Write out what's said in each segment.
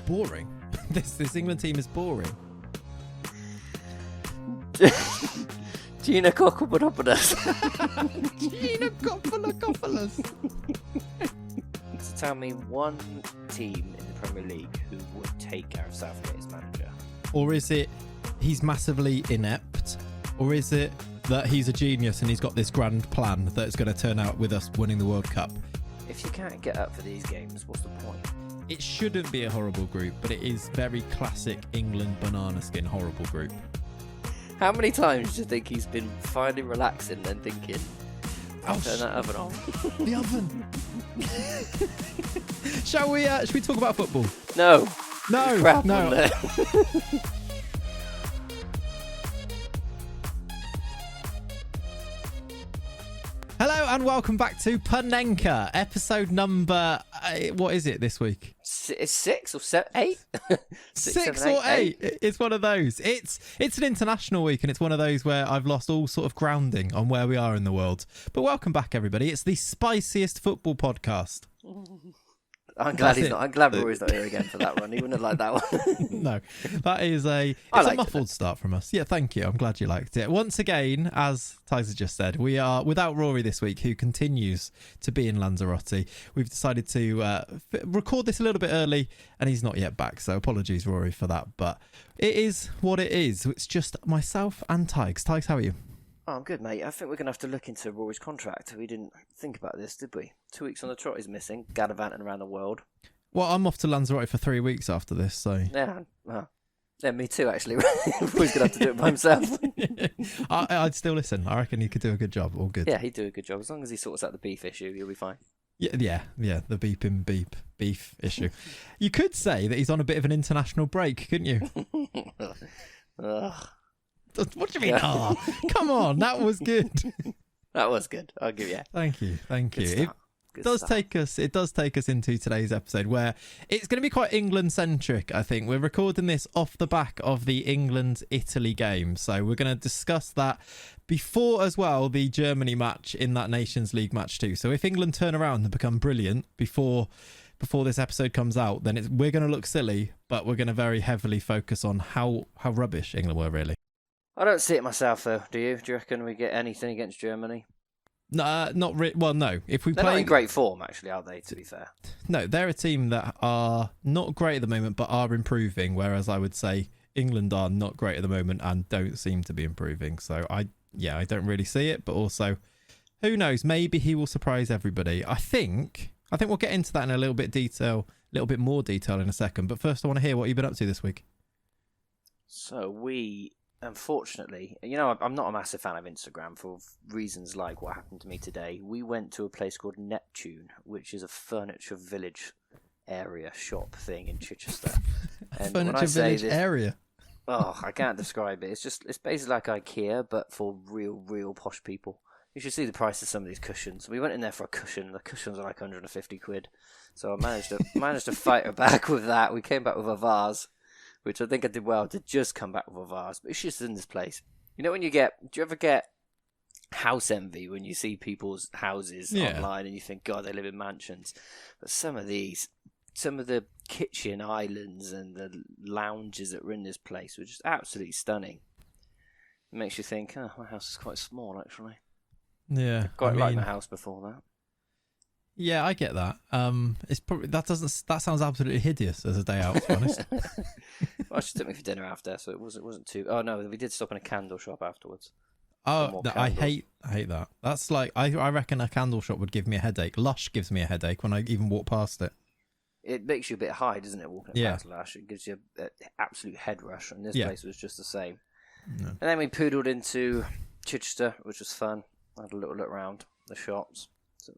boring. This England team is boring. Giannakopoulos. Giannakopoulos. So tell me one team in the Premier League who would take Gareth Southgate as manager. Or is it he's massively inept? Or is it that he's a genius and he's got this grand plan that's going to turn out with us winning the World Cup? If you can't get up for these games, what's the point? It shouldn't be a horrible group, but it is very classic England banana skin horrible group. How many times do you think he's been finally relaxing and thinking, I'll turn that oven on? The oven. Shall we talk about football? No. No. No. Hello and welcome back to Panenka, episode number, what is it this week? It's 6 or 7, 8? 6 or 8. It's one of those. It's an international week and it's one of those where I've lost all sort of grounding on where we are in the world. But welcome back, everybody. It's the spiciest football podcast. I'm glad Rory's not here again for that one. He wouldn't have liked that one. No, that is a muffled start from us. Yeah, thank you. I'm glad you liked it. Once again, as Tiges has just said, we are without Rory this week, who continues to be in Lanzarote. We've decided to record this a little bit early, and he's not yet back. So apologies, Rory, for that. But it is what it is. It's just myself and Tiges. Tiges, how are you? Oh, I'm good, mate. I think we're going to have to look into Rory's contract. We didn't think about this, did we? 2 weeks on the trot he's missing, gallivanting around the world. Well, I'm off to Lanzarote for 3 weeks after this, so... Yeah, me too, actually. Rory's going to have to do it by himself. I'd still listen. I reckon he could do a good job. All good. Yeah, he'd do a good job. As long as he sorts out the beef issue, he'll be fine. Yeah, the beef issue. You could say that he's on a bit of an international break, couldn't you? Ugh. What do you mean? Oh, come on, that was good. That was good. I'll give you. Thank you. It does take us into today's episode where it's going to be quite England centric. I think we're recording this off the back of the England-Italy game, so we're going to discuss that before as well the Germany match in that Nations League match too. So if England turn around and become brilliant before this episode comes out, then we're going to look silly, but we're going to very heavily focus on how rubbish England were really. I don't see it myself, though. Do you? Do you reckon we get anything against Germany? No, not really. Well, no. If we They're not in great form, actually, are they, to be fair? No, they're a team that are not great at the moment, but are improving, whereas I would say England are not great at the moment and don't seem to be improving. So, I don't really see it, but also, who knows? Maybe he will surprise everybody. I think we'll get into that in a little bit more detail in a second, but first I want to hear what you've been up to this week. So, unfortunately, I'm not a massive fan of Instagram for reasons like what happened to me today. We went to a place called Neptune, which is a furniture village area shop thing in Chichester. And furniture village area? Oh, I can't describe it. It's basically like IKEA, but for real posh people. You should see the price of some of these cushions. We went in there for a cushion. The cushions are like 150 quid. So I managed to fight her back with that. We came back with a vase, which I think I did well to just come back with a vase. But it's just in this place. You know, do you ever get house envy when you see people's houses online and you think, God, they live in mansions? But some of the kitchen islands and the lounges that were in this place were just absolutely stunning. It makes you think, oh, my house is quite small, actually. Yeah. Quite like my house before that. Yeah, I get that. It's probably that sounds absolutely hideous as a day out, to be honest. Well, she took me for dinner after, so it wasn't too. Oh no, we did stop in a candle shop afterwards. Oh, I hate that. That's like I reckon a candle shop would give me a headache. Lush gives me a headache when I even walk past it. It makes you a bit high, doesn't it? Walking past Lush, it gives you an absolute head rush, and this place was just the same. No. And then we poodled into Chichester, which was fun. I had a little look around the shops.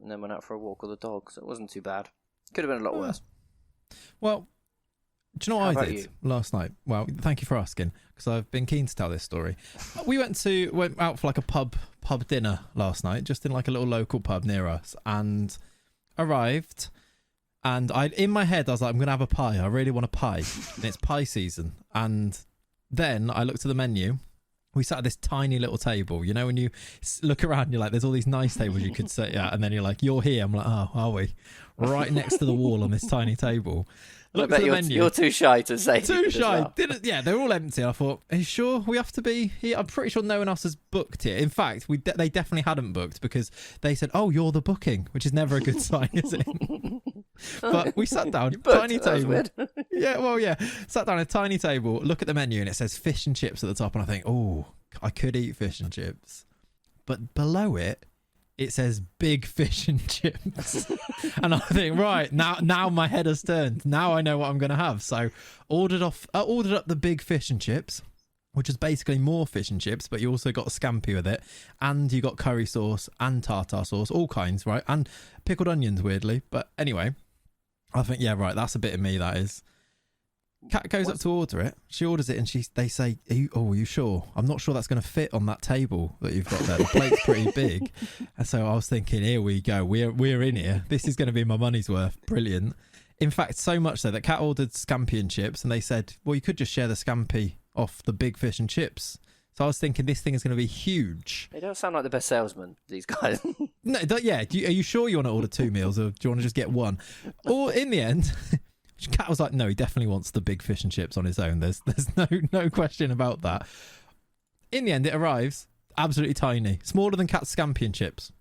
And then went out for a walk with the dog, so it wasn't too bad. Could have been a lot worse. Well, do you know what I did last night? Well, thank you for asking, because I've been keen to tell this story. We went out for like a pub dinner last night, just in like a little local pub near us, and arrived. And in my head, I was like, I'm going to have a pie. I really want a pie. And it's pie season. And then I looked at the menu. We sat at this tiny little table. You know, when you look around, you're like, there's all these nice tables you could sit at. And then you're like, you're here. I'm like, oh, are we? Right next to the wall on this tiny table. looked at the menu. You're too shy to say. Too shy. Well. Yeah, they're all empty. I thought, are you sure we have to be here? I'm pretty sure no one else has booked it. In fact, they definitely hadn't booked because they said, "Oh, you're the booking," which is never a good sign, is it? But we sat down, tiny table. Yeah, sat down at a tiny table. Look at the menu, and it says fish and chips at the top, and I think, oh, I could eat fish and chips, but below it. It says big fish and chips. And I think, right, now my head has turned. Now I know what I'm going to have. So ordered up the big fish and chips, which is basically more fish and chips, but you also got a scampi with it. And you got curry sauce and tartar sauce, all kinds, right? And pickled onions, weirdly. But anyway, I think, yeah, right, that's a bit of me, that is. Kat goes up to order it. She orders it and they say, are you sure? I'm not sure that's going to fit on that table that you've got there. The plate's pretty big. And so I was thinking, here we go. We're in here. This is going to be my money's worth. Brilliant. In fact, so much so that Kat ordered scampi and chips and they said, well, you could just share the scampi off the big fish and chips. So I was thinking this thing is going to be huge. They don't sound like the best salesmen, these guys. No, yeah. Are you sure you want to order 2 meals or do you want to just get one? Or in the end... Kat was like, no, he definitely wants the big fish and chips on his own. There's no question about that. In the end, it arrives absolutely tiny, smaller than Kat's scampi and chips.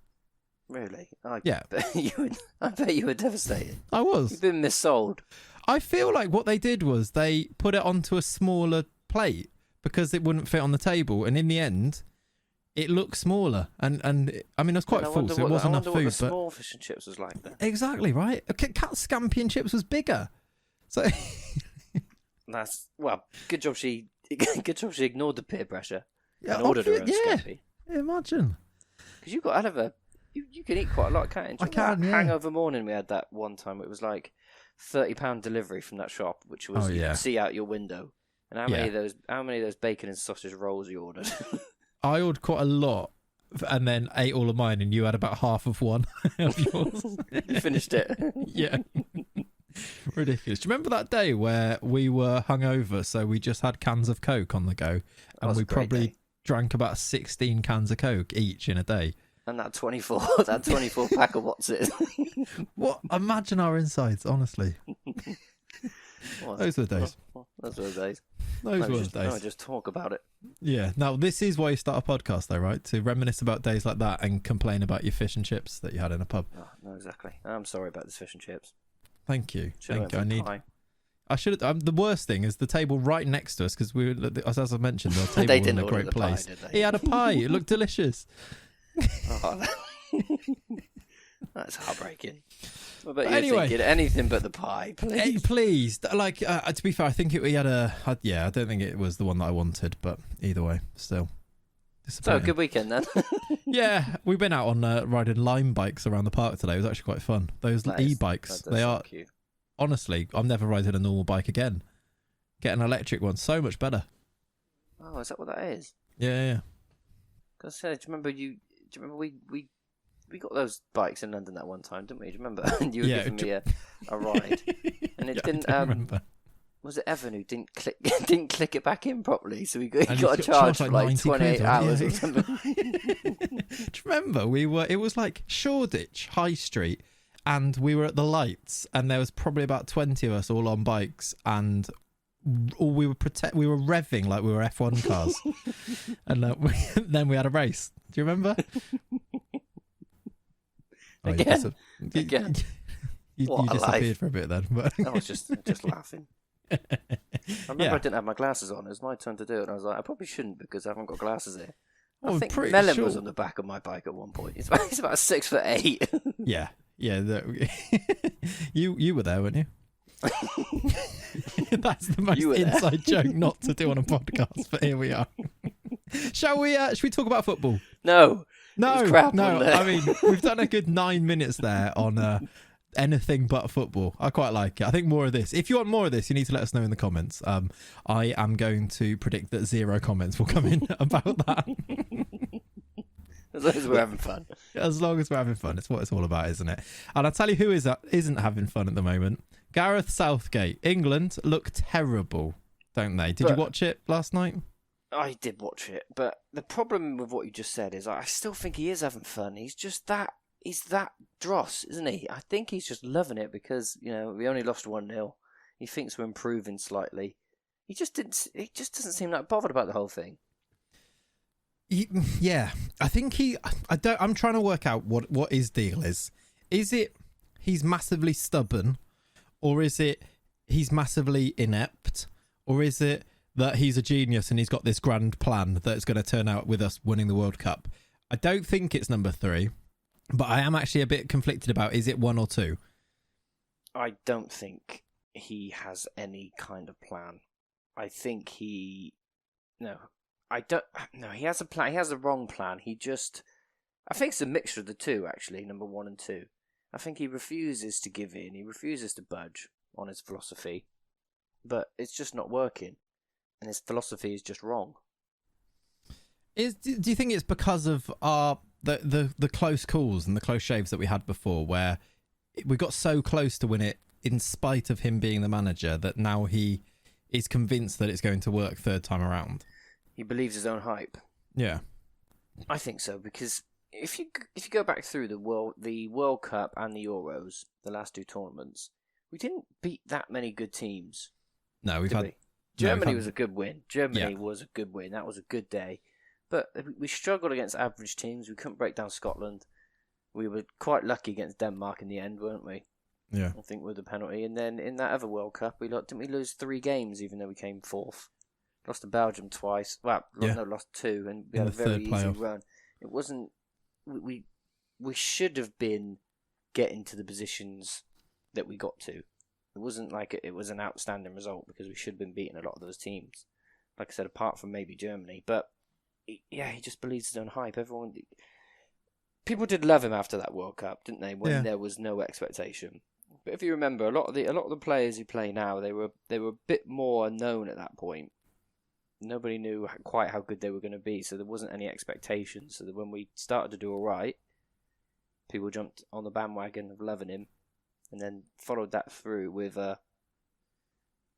Really? I bet you were devastated. I was. You've been missold. I feel like what they did was they put it onto a smaller plate because it wouldn't fit on the table, and in the end, it looked smaller. And I mean, it was quite full, so it wasn't enough food. What the small fish and chips was like then. Exactly right. Kat's scampi and chips was bigger. So that's good job she ignored the peer pressure and ordered her own scampi. Imagine. Because you got out of you can eat quite a lot, can't you? I can. Yeah. Hangover morning we had that one time. It was like £30 delivery from that shop, which was you could see out your window. And how many of those bacon and sausage rolls you ordered? I ordered quite a lot. And then ate all of mine, and you had about half of one of yours. You finished it. Yeah. Ridiculous. Do you remember that day where we were hungover, so we just had cans of Coke on the go, and we probably drank about 16 cans of Coke each in a day? And that 24 pack of what's it? What? Imagine our insides, honestly. Those were the days. Those were the days. Those were the days. No, just talk about it. Yeah. Now, this is why you start a podcast, though, right? To reminisce about days like that and complain about your fish and chips that you had in a pub. Oh, no, exactly. I'm sorry about this fish and chips. Thank you. Thank you. I should. The worst thing is the table right next to us because we were, as I mentioned, the table was in a great place. Pie, he had a pie. It looked delicious. Oh, that's heartbreaking. What about you thinking anything but the pie, please? Please. Like, to be fair, I think we had I don't think it was the one that I wanted, but either way, still. So, good weekend then. Yeah, we've been out on riding Lime bikes around the park today. It was actually quite fun. Those e-bikes, they are cute. Honestly, I'm never riding a normal bike again. Get an electric one, so much better. Oh, is that what that is? Yeah. Because do you remember we got those bikes in London that one time, didn't we? Do you remember? And you were giving me a ride, and it didn't. Remember. Was it Evan who didn't click it back in properly? So he got a charge for like 28 hours or something. Do you remember it was like Shoreditch High Street, and we were at the lights, and there was probably about 20 of us all on bikes, and we were revving like we were F1 cars, and then we had a race. Do you remember? Again. You disappeared for a bit then. But I was just laughing. I remember I didn't have my glasses on. It was my turn to do it, and I was like, I probably shouldn't because I haven't got glasses here. I think Melon was on the back of my bike at one point. He's about 6'8". Yeah. You were there, weren't you? That's the most inside joke not to do on a podcast, but here we are. Should we talk about football? No. Crap. I mean, we've done a good 9 minutes there on anything but football. I quite like it. I think more of this. If you want more of this, you need to let us know in the comments. I am going to predict that 0 comments will come in about that. As long as we're having fun. As long as we're having fun. It's what it's all about, isn't it? And I'll tell you who isn't having fun at the moment. Gareth Southgate. England look terrible, don't they? Did you watch it last night? I did watch it, but the problem with what you just said is I still think he is having fun. He's that dross, isn't he? I think he's just loving it because, we only lost 1-0. He thinks we're improving slightly. He just doesn't seem that bothered about the whole thing. Yeah, I think I'm trying to work out what his deal is. Is it he's massively stubborn, or is it he's massively inept, or is it that he's a genius and he's got this grand plan that's going to turn out with us winning the World Cup? I don't think it's number 3, but I am actually a bit conflicted about, is it 1 or 2? I don't think he has any kind of plan. I think he has a plan. He has the wrong plan. I think it's a mixture of the two, actually, number 1 and 2. I think he refuses to give in. He refuses to budge on his philosophy, but it's just not working, and his philosophy is just wrong. Do you think it's because of the close calls and the close shaves that we had before, where we got so close to win it in spite of him being the manager, that now he is convinced that it's going to work third time around? He believes his own hype. Yeah, I think so, because if you go back through the World Cup and the Euros, the last 2 tournaments, we didn't beat that many good teams. No, Germany was a good win. Was a good win. That was a good day. But we struggled against average teams. We couldn't break down Scotland. We were quite lucky against Denmark in the end, weren't we? Yeah. I think with the penalty. And then in that other World Cup, didn't we lose 3 games even though we came 4th? Lost to Belgium twice. Well, lost 2, and we had a very easy run. It wasn't. We should have been getting to the positions that we got to. It wasn't like it was an outstanding result, because we should have been beating a lot of those teams. Like I said, apart from maybe Germany, but yeah, he just believes his own hype. People did love him after that World Cup, didn't they? When there was no expectation. But if you remember, a lot of the players who play now, they were a bit more known at that point. Nobody knew quite how good they were going to be, so there wasn't any expectations. So that when we started to do all right, people jumped on the bandwagon of loving him, and then followed that through with a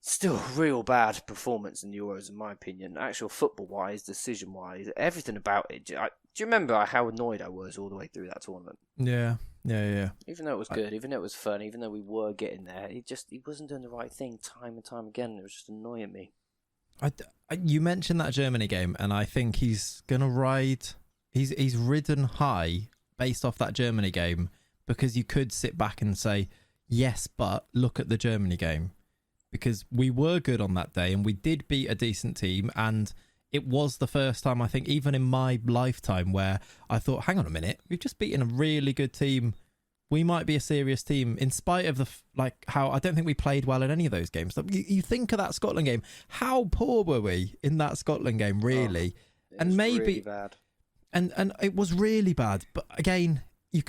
still real bad performance in the Euros, in my opinion. Actual football-wise, decision-wise, everything about it. Do you remember how annoyed I was all the way through that tournament? Yeah. Even though it was good, even though it was fun, even though we were getting there, he wasn't doing the right thing time and time again. It was just annoying me. You mentioned that Germany game, and I think he's gonna ride. He's ridden high based off that Germany game, because you could sit back and say, yes, but look at the Germany game, because we were good on that day and we did beat a decent team, and it was the first time, I think, even in my lifetime, where I thought, hang on a minute, we've just beaten a really good team. We might be a serious team, in spite of how I don't think we played well in any of those games. You think of that Scotland game, how poor were we in that Scotland game, really? And maybe really bad. And it was really bad. But again, he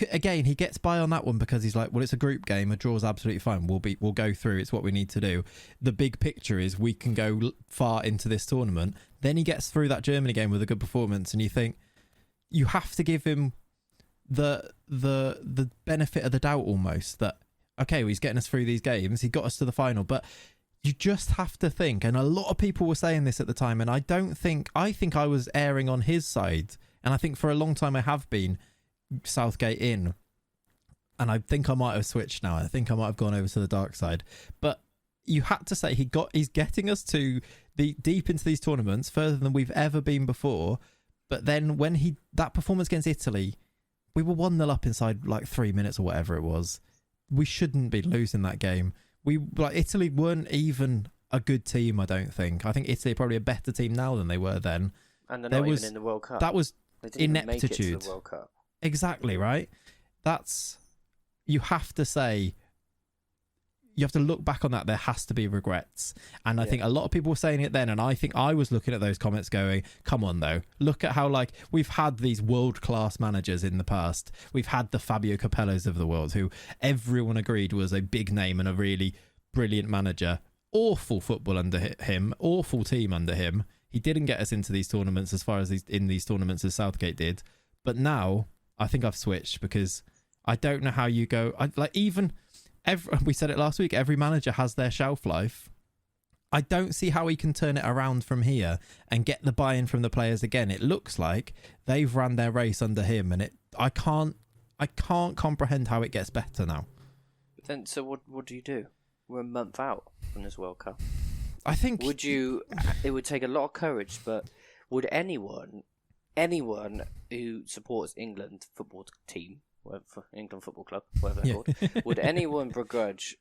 gets by on that one because he's like, well, it's a group game. A draw's absolutely fine. We'll go through. It's what we need to do. The big picture is we can go far into this tournament. Then he gets through that Germany game with a good performance, and you think you have to give him the benefit of the doubt, almost, that okay, well, he's getting us through these games, he got us to the final, but you just have to think, and a lot of people were saying this at the time, and I think I was erring on his side, and I think for a long time I have been Southgate in, and I think I might have switched now. I think I might have gone over to the dark side, but you had to say he's getting us to the deep into these tournaments, further than we've ever been before. But then when that performance against Italy, we were 1-0 up inside like 3 minutes or whatever it was. We shouldn't be losing that game. Italy weren't even a good team, I don't think. I think Italy are probably a better team now than they were then. And they're not even in the World Cup. That was they didn't ineptitude. Even make it to the World Cup. Exactly, right? You have to say, you have to look back on that. There has to be regrets. And I think a lot of people were saying it then, and I think I was looking at those comments going, come on though, look at how we've had these world-class managers in the past. We've had the Fabio Capellos of the world, who everyone agreed was a big name and a really brilliant manager. Awful football under him, awful team under him. He didn't get us into these tournaments as far as in these tournaments as Southgate did. But now I think I've switched, because I don't know how you go. We said it last week, every manager has their shelf life. I don't see how he can turn it around from here and get the buy-in from the players again. It looks like they've ran their race under him, and I can't comprehend how it gets better now. Then, so what do you do? We're a month out from this World Cup. I think it would take a lot of courage, but would anyone who supports England football team, England Football Club, whatever they're called, would anyone begrudge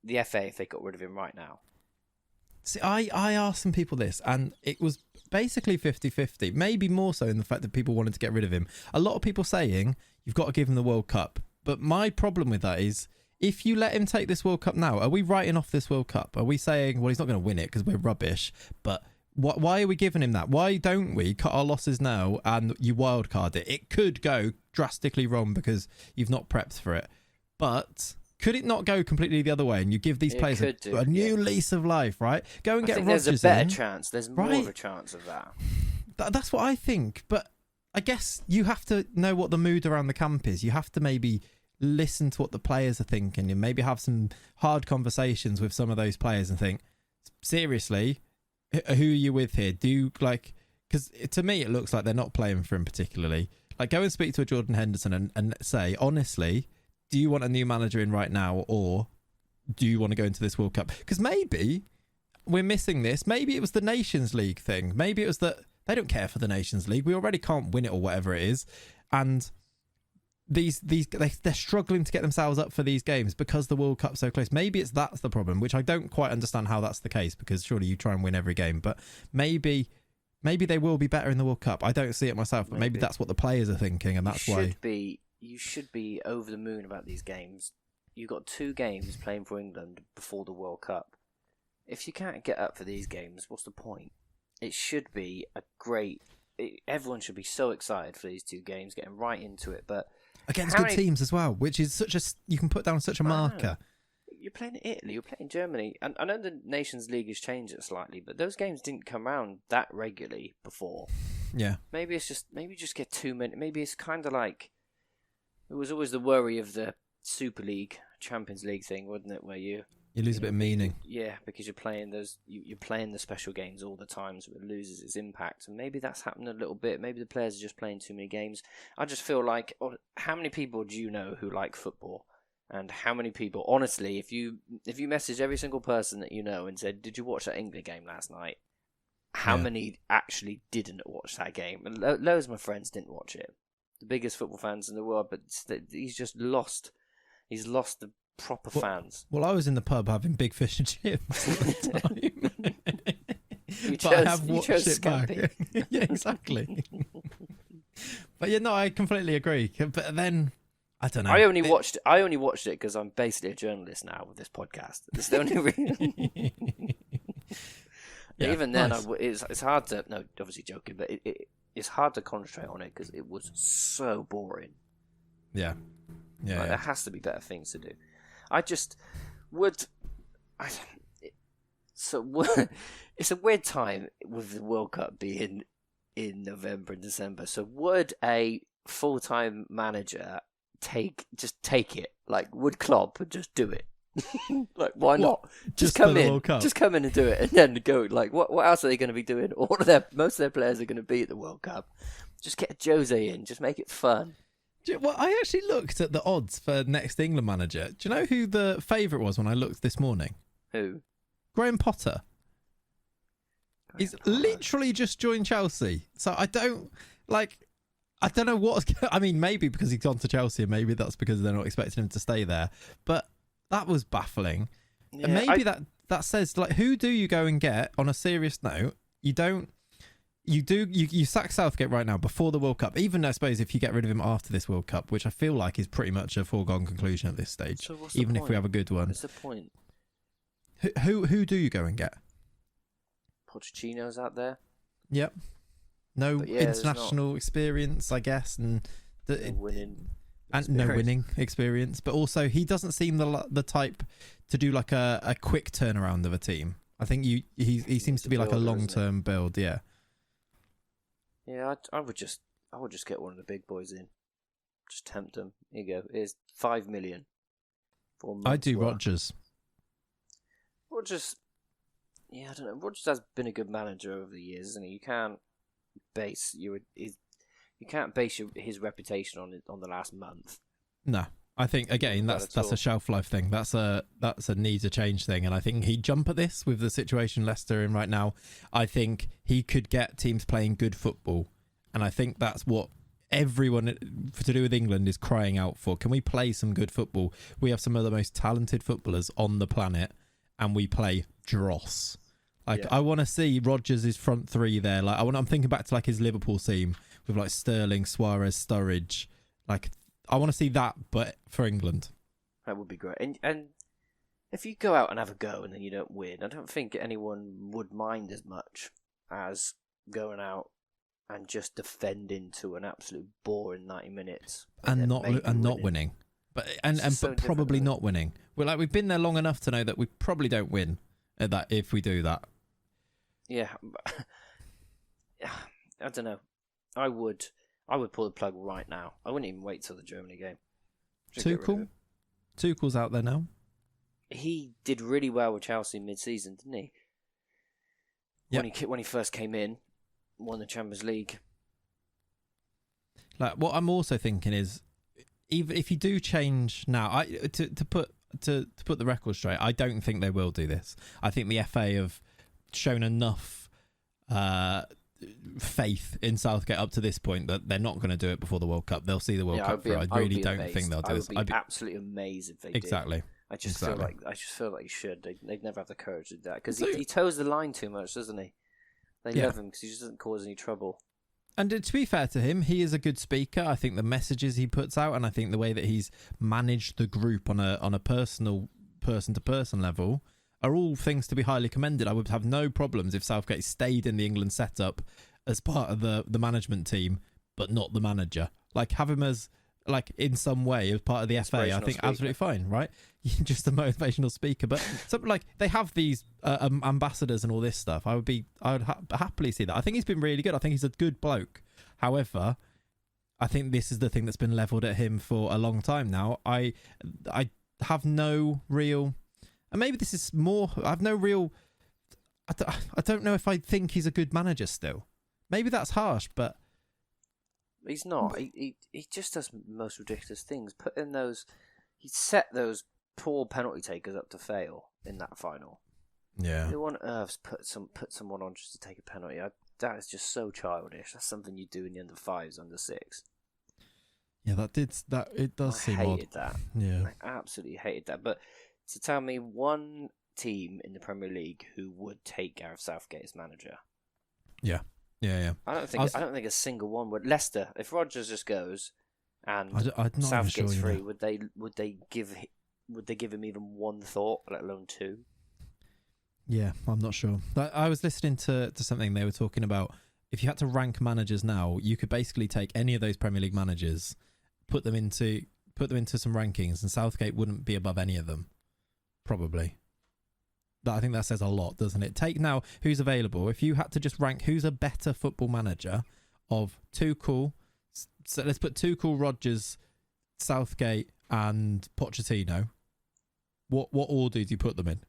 the FA if they got rid of him right now? See, I asked some people this, and it was basically 50-50, maybe more so in the fact that people wanted to get rid of him. A lot of people saying, you've got to give him the World Cup. But my problem with that is, if you let him take this World Cup now, are we writing off this World Cup? Are we saying, well, he's not going to win it because we're rubbish, but why are we giving him that? Why don't we cut our losses now and you wildcard it? It could go drastically wrong because you've not prepped for it. But could it not go completely the other way and you give these players a new lease of life, right? Go and get Rodgers there's a better chance. There's more of a chance of that. That's what I think. But I guess you have to know what the mood around the camp is. You have to maybe listen to what the players are thinking and maybe have some hard conversations with some of those players and think, seriously, who are you with here? Because to me it looks like they're not playing for him particularly. Like, go and speak to a Jordan Henderson and say, honestly, do you want a new manager in right now, or do you want to go into this World Cup? Because maybe we're missing this. Maybe it was the Nations League thing. Maybe it was that they don't care for the Nations League. We already can't win it or whatever it is. And they're struggling to get themselves up for these games because the World Cup's so close. Maybe that's the problem, which I don't quite understand how that's the case, because surely you try and win every game. But maybe they will be better in the World Cup. I don't see it myself, but maybe that's what the players are thinking, and that's why. You should be over the moon about these games. You got 2 games playing for England before the World Cup. If you can't get up for these games, what's the point? It should be everyone should be so excited for these 2 games, getting right into it. But against good teams as well, which is you can put down such a marker. You're playing Italy, you're playing Germany, and I know the Nations League has changed it slightly, but those games didn't come around that regularly before. Yeah. Maybe just get 2 minutes. Maybe it's kind of like, it was always the worry of the Super League, Champions League thing, wasn't it, where you lose a bit of meaning. Yeah, because you're playing you're playing the special games all the time, so it loses its impact. And maybe that's happened a little bit. Maybe the players are just playing too many games. I just feel like, how many people do you know who like football? And how many people, honestly, if you message every single person that you know and said, did you watch that England game last night? How many actually didn't watch that game? And loads of my friends didn't watch it. The biggest football fans in the world, but he's just lost. He's lost the proper fans. Well, I was in the pub having big fish and chips at the time. You chose Scampi. Yeah, exactly. But yeah, no, I completely agree. But then, I don't know. I only watched it because I'm basically a journalist now with this podcast. It's the only reason. Even then, nice. It's hard to. No, obviously joking, but it's hard to concentrate on it because it was so boring. Yeah. There has to be better things to do. I just would. It's a weird time with the World Cup being in November and December. So would a full-time manager take it? Like, would Klopp just do it? Like, why not? Just come in and do it, and then go. Like, what else are they going to be doing? Most of their players are going to be at the World Cup. Just get Jose in. Just make it fun. Well, I actually looked at the odds for next England manager. Do you know who the favourite was when I looked this morning? Who? Graham Potter. He's literally just joined Chelsea. So I don't know what's... I mean, maybe because he's gone to Chelsea, and maybe that's because they're not expecting him to stay there. But that was baffling. Yeah, and maybe that says, like, who do you go and get on a serious note? You sack Southgate right now before the World Cup, even I suppose if you get rid of him after this World Cup, which I feel like is pretty much a foregone conclusion at this stage, so even if we have a good one. What's the point? Who do you go and get? Pochettino's out there. Yep. No international experience, I guess, and no winning experience. But also, he doesn't seem the type to do like a quick turnaround of a team. I think he seems to be like a long-term build. Yeah. Yeah, I would just get one of the big boys in. Just tempt them. Here you go. Here's 5 million. I do Rodgers. Yeah, I don't know. Rodgers has been a good manager over the years, isn't he? You can't base his reputation on the last month. No. I think again that's a shelf life thing. That's a needs a change thing, and I think he'd jump at this with the situation Leicester in right now. I think he could get teams playing good football, and I think that's what everyone to do with England is crying out for. Can we play some good football? We have some of the most talented footballers on the planet, and we play dross. I want to see Rodgers' front three there. I'm thinking back to like his Liverpool team with like Sterling, Suarez, Sturridge. I want to see that, but for England. That would be great. And if you go out and have a go and then you don't win, I don't think anyone would mind as much as going out and just defending to an absolute boring 90 minutes and not winning. But probably not winning. We've been there long enough to know that we probably don't win at that if we do that. Yeah. I don't know. I would pull the plug right now. I wouldn't even wait till the Germany game. Tuchel's out there now. He did really well with Chelsea mid-season, didn't he? Yep. When he first came in, won the Champions League. What I'm also thinking is, even if you do change now, to put the record straight, I don't think they will do this. I think the FA have shown enough faith in Southgate up to this point that they're not going to do it before the World Cup. They'll see the World Cup through. I really don't think they'll do this. I'd be absolutely amazed if they did. Exactly. I just feel like he should. They'd never have the courage to do that because he toes the line too much, doesn't he? They love him because he just doesn't cause any trouble. And to be fair to him, he is a good speaker. I think the messages he puts out, and I think the way that he's managed the group on a personal, person-to-person level, are all things to be highly commended. I would have no problems if Southgate stayed in the England setup as part of the management team, but not the manager. Have him as in some way as part of the FA. I think speaker. Absolutely fine, right? Just a motivational speaker, but something they have these ambassadors and all this stuff. I would happily see that. I think he's been really good. I think he's a good bloke. However, I think this is the thing that's been levelled at him for a long time now. I have no real, and maybe this is more. I have no real. I don't know if I think he's a good manager still. Maybe that's harsh, but. He's not. He just does most ridiculous things. He set those poor penalty takers up to fail in that final. Yeah. Who on earth put someone on just to take a penalty? That is just so childish. That's something you do in the under 5s, under 6. Yeah, it does seem odd. I hated that. Yeah. I absolutely hated that. But to tell me one team in the Premier League who would take Gareth Southgate as manager. Yeah. Yeah. I don't think a single one would. Leicester, if Rodgers just goes and Southgate's free, would they give him even one thought, let alone two? Yeah, I'm not sure. I was listening to something they were talking about. If you had to rank managers now, you could basically take any of those Premier League managers, put them into some rankings, and Southgate wouldn't be above any of them, probably. I think that says a lot, doesn't it? Take now who's available. If you had to just rank who's a better football manager of Tuchel, so let's put Tuchel, Rodgers, Southgate, and Pochettino. What order do you put them in?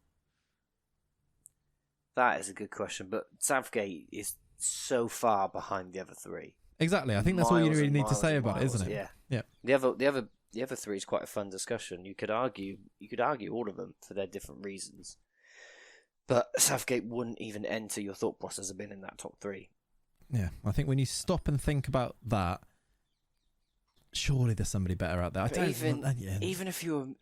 That is a good question, but Southgate is so far behind the other three. Exactly. I think that's all you really need to say about it, isn't it? Yeah. The other three is quite a fun discussion. You could argue all of them for their different reasons. But Southgate wouldn't even enter your thought process of being in that top 3. Yeah, I think when you stop and think about that, surely there's somebody better out there. Even if you're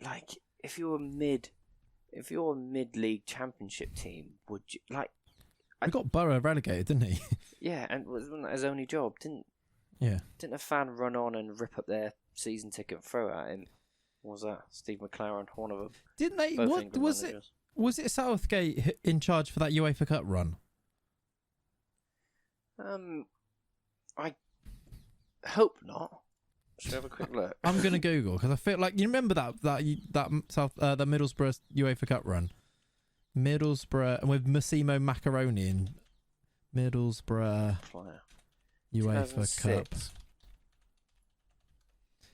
a mid-league championship team, would you We got Borough relegated, didn't he? Yeah, and wasn't that his only job? Didn't a fan run on and rip up their season ticket and throw it at him? What was that? Steve McLaren, one of them. Didn't they? What was it? Was it Southgate in charge for that UEFA Cup run? I hope not. Should we have a quick look? I'm gonna Google because I feel like you remember that the Middlesbrough UEFA Cup run, Middlesbrough, and with Massimo Macaroni in Middlesbrough UEFA Cup.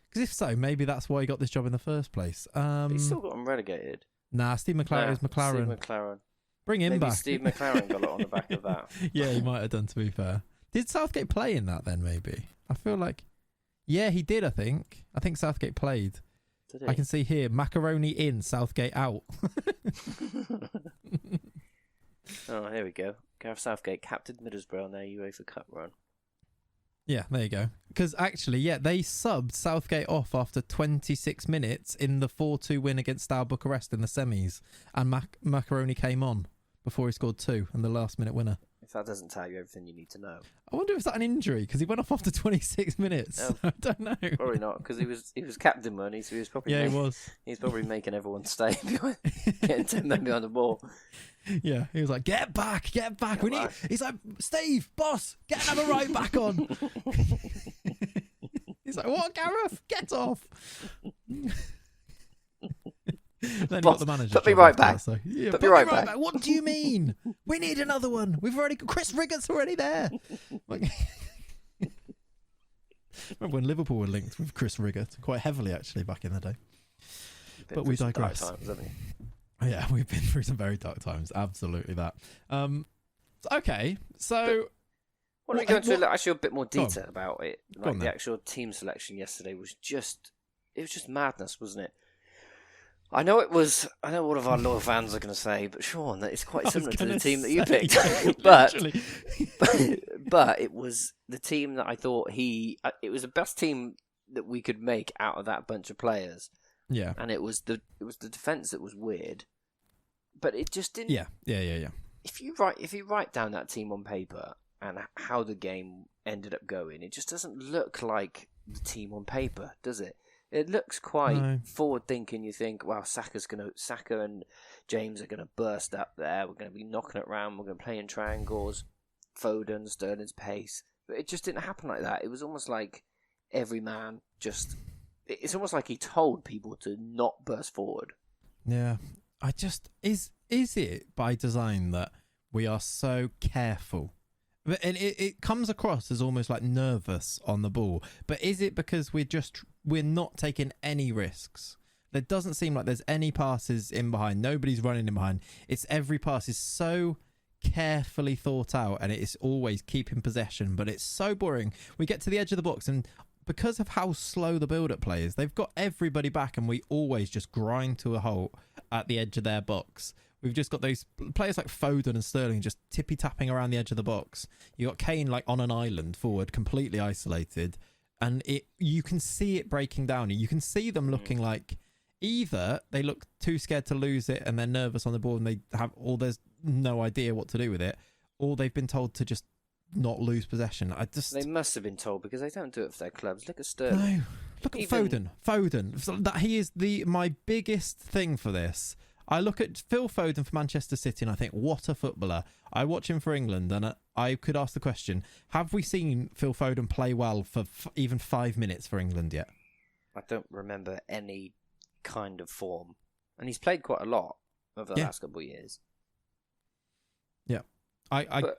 Because if so, maybe that's why he got this job in the first place. He still got him relegated. Nah, Steve McLaren is McLaren. Steve McLaren. Bring him back. Steve McLaren got it on the back of that. Yeah, he might have done, to be fair. Did Southgate play in that then, maybe? I feel like... Yeah, he did, I think. I think Southgate played. Did he? I can see here, macaroni in, Southgate out. Oh, here we go. Gareth Southgate captained Middlesbrough on their UEFA Cup run. Yeah, there you go. Because actually, yeah, they subbed Southgate off after 26 minutes in the 4-2 win against Steaua Bucharest in the semis, and Macaroni came on before he scored 2 and the last minute winner. If that doesn't tell you everything you need to know. I wonder if it's that an injury, because he went off after 26 minutes. No, I don't know. Probably not, because he was captain money, so he was probably he was. He's probably making everyone stay behind, getting 10 men behind the ball. Yeah, he was like, get back. He's like, Steve, boss, get another right back on. He's like, what, Gareth? Get off. Then Boss, he got the manager. put me right back. So, yeah, put me right back. What do you mean? We need another one. Chris Riggott's already there. Like, remember when Liverpool were linked with Chris Riggott quite heavily, actually, back in the day. But we digress. Dark times, haven't we? Yeah, we've been through some very dark times. Absolutely that. Okay, so why don't we go into actually a bit more detail about it? Like the actual team selection yesterday was just madness, wasn't it? I know one of our loyal fans are going to say, but Sean, that it's quite similar to the team that you picked. but it was the team that I thought it was the best team that we could make out of that bunch of players. Yeah. And it was the defense that was weird. But it just didn't. Yeah. If you write down that team on paper and how the game ended up going, it just doesn't look like the team on paper, does it? It looks quite forward-thinking. You think, wow, Saka and James are going to burst up there. We're going to be knocking it around. We're going to play in triangles. Foden, Sterling's pace. But it just didn't happen like that. It was almost like every man just... It's almost like he told people to not burst forward. Yeah. Is it by design that we are so careful? And it comes across as almost like nervous on the ball. But is it because we're not taking any risks? There doesn't seem like there's any passes in behind. Nobody's running in behind. It's every pass is so carefully thought out, and it is always keeping possession. But it's so boring. We get to the edge of the box, and because of how slow the build-up play is, they've got everybody back, and we always just grind to a halt at the edge of their box. We've just got those players like Foden and Sterling just tippy-tapping around the edge of the box. You got Kane like on an island forward, completely isolated, and you can see it breaking down. You can see them looking like either they look too scared to lose it and they're nervous on the ball and there's no idea what to do with it, or they've been told to just not lose possession. They must have been told, because they don't do it for their clubs. Look at Sterling. No, look at Foden. That he is my biggest thing for this. I look at Phil Foden for Manchester City and I think, what a footballer. I watch him for England and I could ask the question, have we seen Phil Foden play well for even 5 minutes for England yet? I don't remember any kind of form. And he's played quite a lot over the last couple of years. Yeah.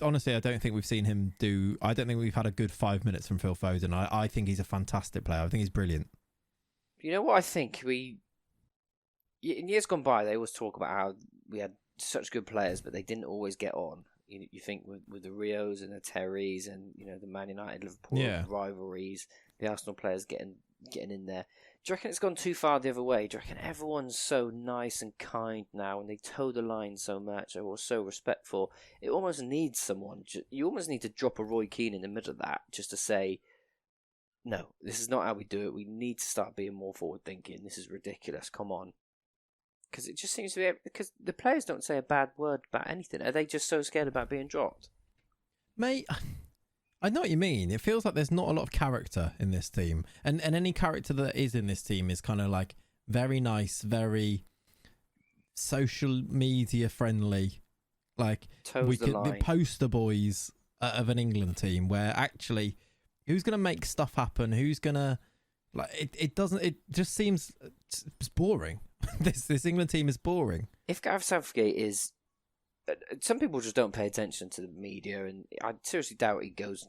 Honestly, I don't think we've seen him I don't think we've had a good 5 minutes from Phil Foden. I think he's a fantastic player. I think he's brilliant. You know what I think? In years gone by, they always talk about how we had such good players, but they didn't always get on. You think with the Rios and the Terrys and the Man United Liverpool rivalries, the Arsenal players getting in there. Do you reckon it's gone too far the other way? Do you reckon everyone's so nice and kind now, and they toe the line so much, or so respectful? It almost needs someone. You almost need to drop a Roy Keane in the middle of that, just to say, no, this is not how we do it. We need to start being more forward thinking. This is ridiculous. Come on. Because it just seems to be... Because the players don't say a bad word about anything. Are they just so scared about being dropped? Mate, I know what you mean. It feels like there's not a lot of character in this team. And any character that is in this team is kind of like very nice, very social media friendly. Like, the poster boys of an England team, where actually, who's going to make stuff happen? Who's going to... Like, it just seems... It's boring. This England team is boring. If Gareth Southgate is... Some people just don't pay attention to the media, and I seriously doubt he goes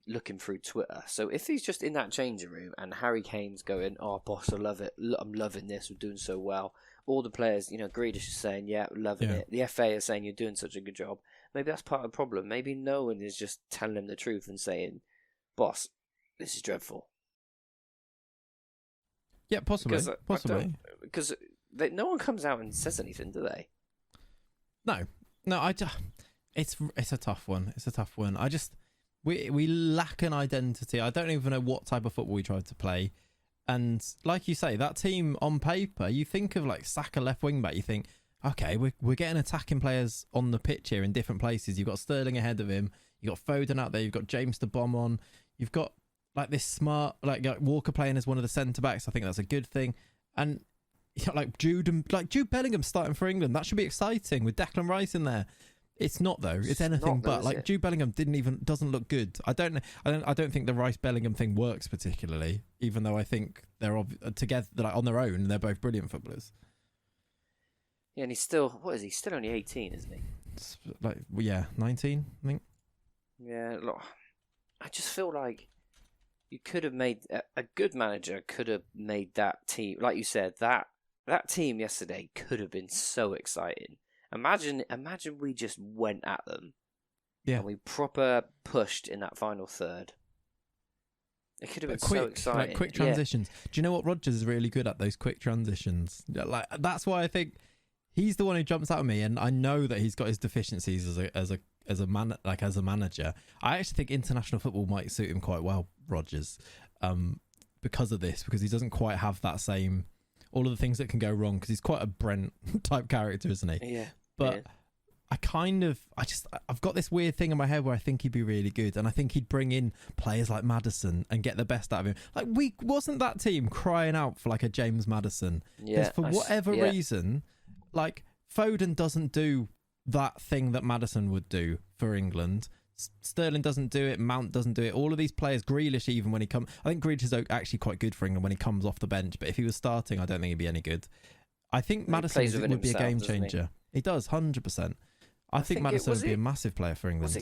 looking through Twitter. So if he's just in that changing room and Harry Kane's going, oh, boss, I love it. I'm loving this. We're doing so well. All the players, Grealish is saying, yeah, we're loving it. The FA is saying you're doing such a good job. Maybe that's part of the problem. Maybe no one is just telling him the truth and saying, boss, this is dreadful. Yeah, possibly. Because no one comes out and says anything, do they? No. It's a tough one. It's a tough one. We lack an identity. I don't even know what type of football we tried to play. And like you say, that team on paper, you think of like Saka left wing back, you think, okay, we're getting attacking players on the pitch here in different places. You've got Sterling ahead of him. You've got Foden out there. You've got James to bomb on. You've got like this smart, like Walker playing as one of the centre backs. I think that's a good thing. And like Jude Bellingham starting for England. That should be exciting with Declan Rice in there. It's not though. It's anything but. Like Jude Bellingham doesn't look good. I don't think the Rice Bellingham thing works particularly. Even though I think they're together, like on their own, they're both brilliant footballers. Yeah, and he's still, what is he? Still only 18, isn't he? It's like 19, I think. Yeah, look, I just feel like you could have made a good manager could have made that team, like you said, that team yesterday could have been so exciting. Imagine we just went at them. Yeah. And we proper pushed in that final third. It could have been so exciting. Like quick transitions. Yeah. Do you know what Rodgers is really good at? Those quick transitions. Like that's why I think he's the one who jumps out at me, and I know that he's got his deficiencies as a manager. I actually think international football might suit him quite well, Rodgers, because of this, because he doesn't quite have that same all of the things that can go wrong, because he's quite a Brent type character, isn't he? Yeah. But yeah. I've got this weird thing in my head where I think he'd be really good, and I think he'd bring in players like Maddison and get the best out of him. Like, wasn't that team crying out for like a James Maddison? Yeah. For whatever reason, like Foden doesn't do that thing that Maddison would do for England. Sterling doesn't do it. Mount doesn't do it. All of these players, Grealish, even when he comes, I think Grealish is actually quite good for England when he comes off the bench. But if he was starting, I don't think he'd be any good. I think Maddison would be a game changer. He does, 100%. I think Maddison would be a massive player for England.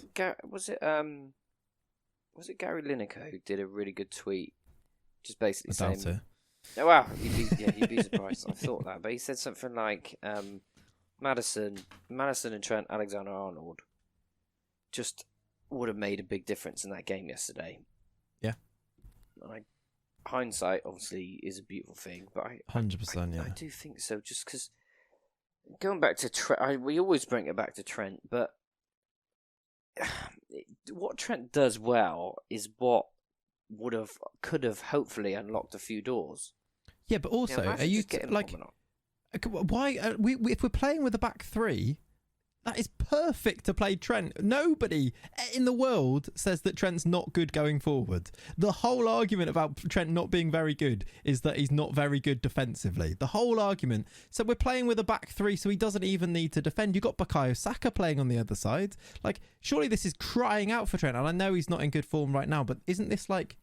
Was it Gary Lineker who did a really good tweet, just basically saying, "Oh wow, you'd be surprised." I thought that, but he said something like, "Maddison and Trent Alexander-Arnold just would have made a big difference in that game yesterday." Yeah. Hindsight obviously is a beautiful thing, but 100%. Yeah, I do think so. Just because going back to Trent, we always bring it back to Trent, but what Trent does well is what could have hopefully unlocked a few doors. Yeah, but also, are you like, why if we're playing with a back three? That is perfect to play Trent. Nobody in the world says that Trent's not good going forward. The whole argument about Trent not being very good is that he's not very good defensively. The whole argument. So we're playing with a back three, so he doesn't even need to defend. You've got Bukayo Saka playing on the other side. Like, surely this is crying out for Trent. And I know he's not in good form right now, but isn't this like...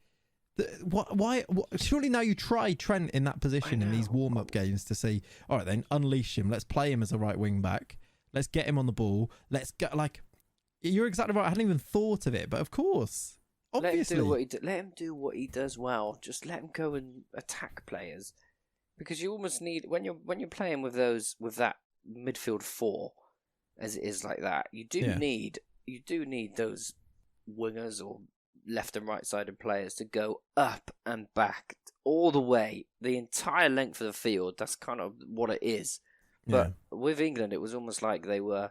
Why? Surely now you try Trent in that position in these warm-up games to see, all right, then unleash him. Let's play him as a right wing back. Let's get him on the ball. Let's get, like, you're exactly right. I hadn't even thought of it, but of course, obviously, let him do what he does well. Just let him go and attack players, because you almost need when you're playing with that midfield four, as it is like that. You do need those wingers or left and right sided players to go up and back all the way, the entire length of the field. That's kind of what it is. But with England, it was almost like they were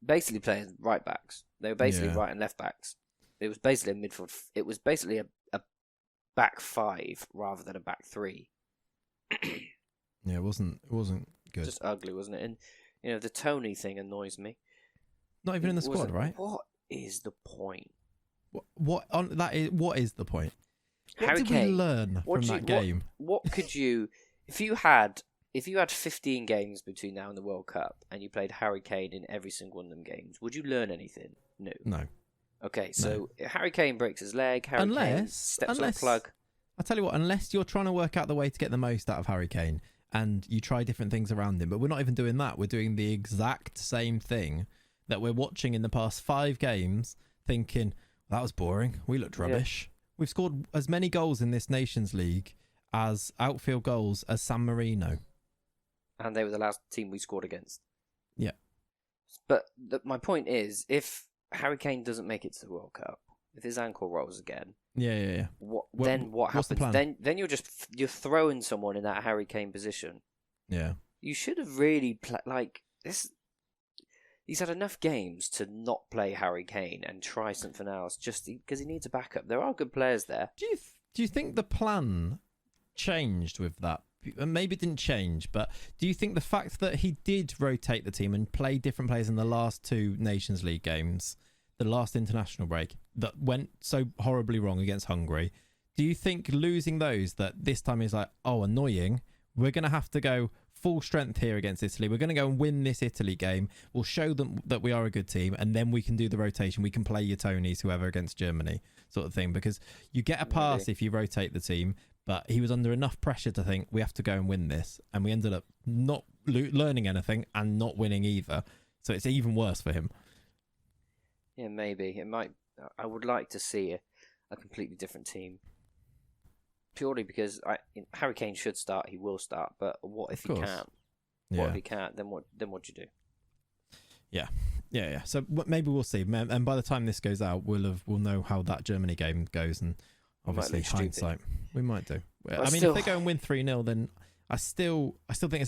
basically playing right backs. They were basically right and left backs. It was basically a midfield. It was basically a back five rather than a back three. Yeah, it wasn't good. Just ugly, wasn't it? And the Tony thing annoys me. Not even in the squad, right? What is the point? What is the point? What Harry did Kane, we learn from that game? What could you, if you had 15 games between now and the World Cup, and you played Harry Kane in every single one of them games, would you learn anything new? No. Okay, so Harry Kane breaks his leg, Kane steps on a plug. I'll tell you what, unless you're trying to work out the way to get the most out of Harry Kane, and you try different things around him, but we're not even doing that. We're doing the exact same thing that we're watching in the past 5 games, thinking, that was boring. We looked rubbish. Yeah. We've scored as many goals in this Nations League as outfield goals as San Marino. And they were the last team we scored against. Yeah. But my point is, if Harry Kane doesn't make it to the World Cup, if his ankle rolls again, yeah. What what's the happens? plan? Then you're throwing someone in that Harry Kane position. Yeah. You should have really like this. He's had enough games to not play Harry Kane and try something else, just because he needs a backup. There are good players there. Do you think the plan changed with that? Maybe it didn't change, but do you think the fact that he did rotate the team and play different players in the last 2 Nations League games, the last international break, that went so horribly wrong against Hungary, do you think losing those, that this time is like, oh, annoying, we're going to have to go full strength here against Italy, we're going to go and win this Italy game, we'll show them that we are a good team, and then we can do the rotation, we can play your Tonys, whoever, against Germany, sort of thing? Because you get a pass if you rotate the team, but he was under enough pressure to think, we have to go and win this, and we ended up not learning anything and not winning either, so it's even worse for him. Yeah, maybe. It might. I would like to see a completely different team. Purely because Harry Kane should start, he will start, but what if he can't? Yeah. What if he can't? Then what do you do? Yeah. So maybe we'll see. And by the time this goes out, we'll know how that Germany game goes, and obviously hindsight, we might do. I mean, if they go and win 3-0, then I still think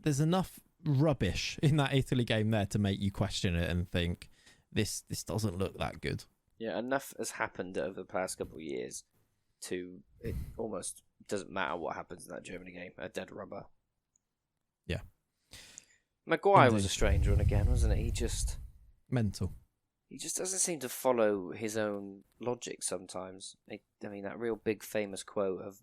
there's enough rubbish in that Italy game there to make you question it and think this doesn't look that good. Yeah, enough has happened over the past couple of years to it almost doesn't matter what happens in that Germany game. A dead rubber. Yeah. Maguire was a strange one again, wasn't it? He just doesn't seem to follow his own logic sometimes. I mean, that real big famous quote of,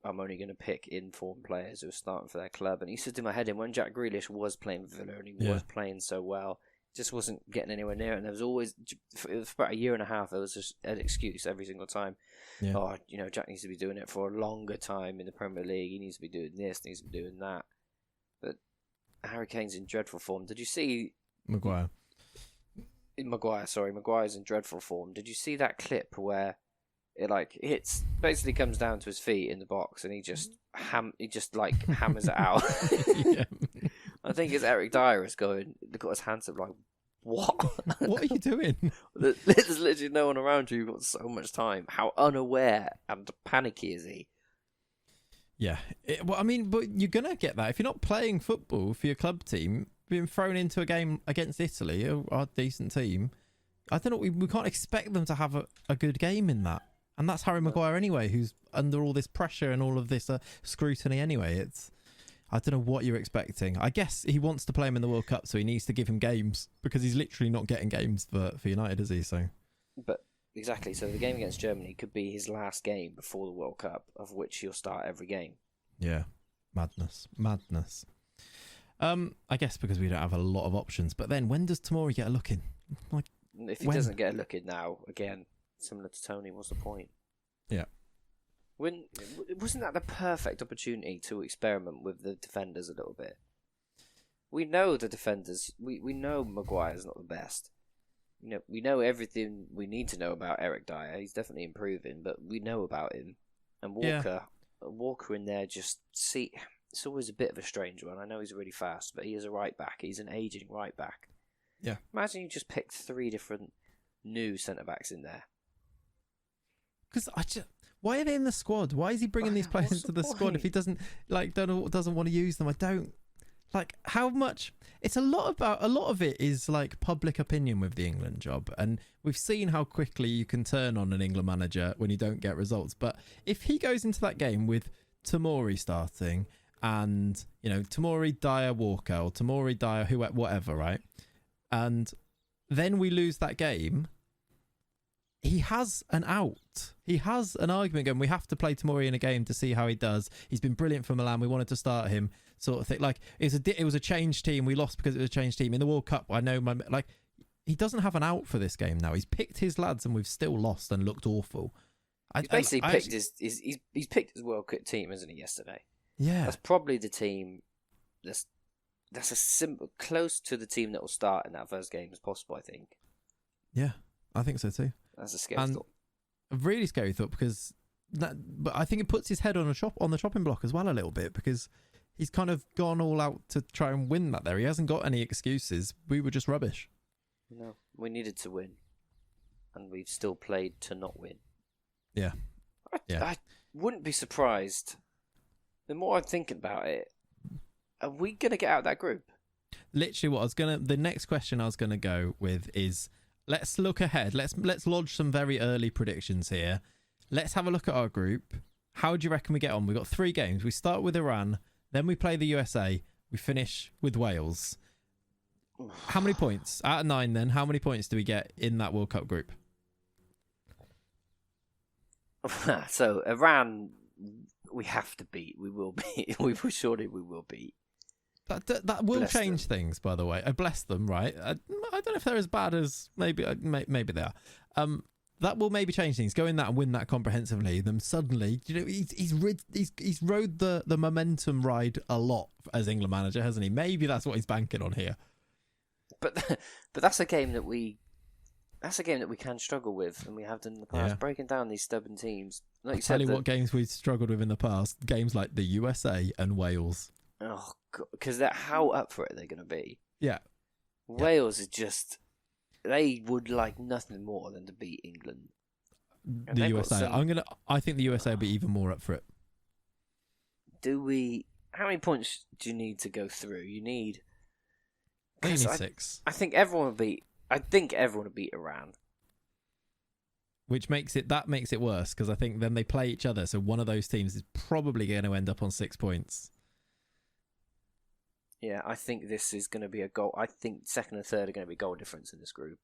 I'm only going to pick informed players who are starting for their club. And he used to do my head in when Jack Grealish was playing for Villa and he was playing so well, just wasn't getting anywhere near it. And there was always, for about a year and a half, there was just an excuse every single time. Yeah. Oh, Jack needs to be doing it for a longer time in the Premier League. He needs to be doing this, needs to be doing that. But Harry Kane's in dreadful form. Did you see... Maguire's in dreadful form. Did you see that clip where it basically comes down to his feet in the box and he just hammers it out? Yeah. I think it's Eric Dyer is going, look at his hands up like, what? What are you doing? There's literally no one around you. You've got so much time. How unaware and panicky is he? Yeah. But you're going to get that. If you're not playing football for your club team, being thrown into a game against Italy, our decent team, I don't know, we can't expect them to have a good game in that. And that's Harry Maguire anyway, who's under all this pressure and all of this scrutiny anyway. I don't know what you're expecting. I guess he wants to play him in the World Cup, so he needs to give him games, because he's literally not getting games for United, is he? So, but exactly. So the game against Germany could be his last game before the World Cup, of which he'll start every game. Yeah, madness. I guess because we don't have a lot of options. But then, when does Tomori get a look in? If he doesn't get a look in now, again, similar to Tony, what's the point? Yeah. Wasn't that the perfect opportunity to experiment with the defenders a little bit? We know the defenders. We know Maguire's not the best. We know everything we need to know about Eric Dyer. He's definitely improving, but we know about him. And Walker in there, it's always a bit of a strange one. I know he's really fast, but he is a right back. He's an aging right back. Yeah. Imagine you just picked 3 different new centre backs in there. Because why are they in the squad? Why is he bringing these players into the squad if he doesn't want to use them? I don't how much. It's a lot of it is like public opinion with the England job, and we've seen how quickly you can turn on an England manager when you don't get results. But if he goes into that game with Tomori starting and Tomori, Dyer, Walker, or Tomori, Dyer, whatever, right? And then we lose that game, he has an out. He has an argument going, we have to play Tomori in a game to see how he does. He's been brilliant for Milan. We wanted to start him, sort of thing. Like, it was a changed team. We lost because it was a changed team. In the World Cup, I know, he doesn't have an out for this game now. He's picked his lads and we've still lost and looked awful. He's basically picked he's picked his World Cup team, isn't he, yesterday? Yeah. That's probably the team that's close to the team that will start in that first game as possible, I think. Yeah, I think so too. That's a scary thought. A really scary thought, but I think it puts his head on the chopping block as well a little bit, because he's kind of gone all out to try and win that there. He hasn't got any excuses. We were just rubbish. No, we needed to win. and we've still played to not win. Yeah. I wouldn't be surprised. The more I'm thinking about it, are we going to get out of that group? Literally, the next question I was gonna go with is, let's look ahead. Let's lodge some very early predictions here. Let's have a look at our group. How do you reckon we get on? We've got 3 games. We start with Iran, then we play the USA. We finish with Wales. How many points? Out of 9 then, how many points do we get in that World Cup group? So, Iran, we have to beat. We will beat. Surely we will beat. That will change things, by the way. I bless them, right? I don't know if they're as bad as maybe they are. That will maybe change things. Go in that and win that comprehensively. Then suddenly, he's rode the momentum ride a lot as England manager, hasn't he? Maybe that's what he's banking on here. But that's a game that we can struggle with, and we have done in the past. Yeah. Breaking down these stubborn teams. Like I'll tell you what games we've struggled with in the past. Games like the USA and Wales. Oh God, because how up for it they're going to be. Yeah. Wales is just. They would like nothing more than to beat England. The USA. I think the USA will be even more up for it. How many points do you need to go through? You need. You need 6. I think everyone will beat Iran. Which makes it worse, because I think then they play each other. So one of those teams is probably going to end up on 6 points. Yeah, I think this is going to be a goal. I think second and third are going to be goal difference in this group.